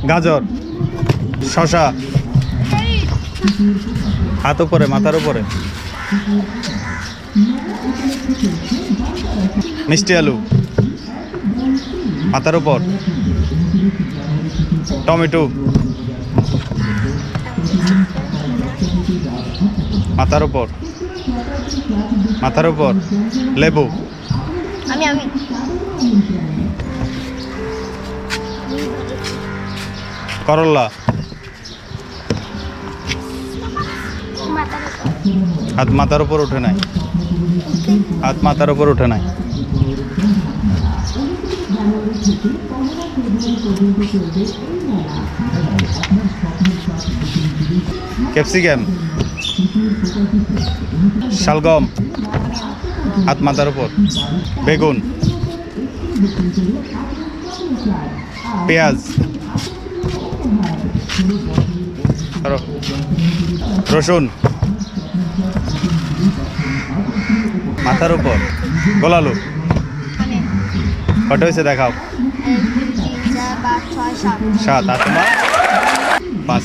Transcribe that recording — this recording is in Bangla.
গাজর, শশা, হাত উপরে, মাথার উপরে, মিষ্টি আলু, মাথার উপর, টমেটো, মাথার উপর, মাথার উপর, লেবু, আমি করলা, হাত মাথার উপর উঠে নাই, হাত মাথার উপর উঠে নাই, ক্যাপসিকাম, শালগম, হাত মাথার উপর, বেগুন, পেঁয়াজ, রসুন, মাথার উপর, গোলালু, কটা হয়েছে দেখাও, 3, 4, 5, 6, 7 7। আর তোমার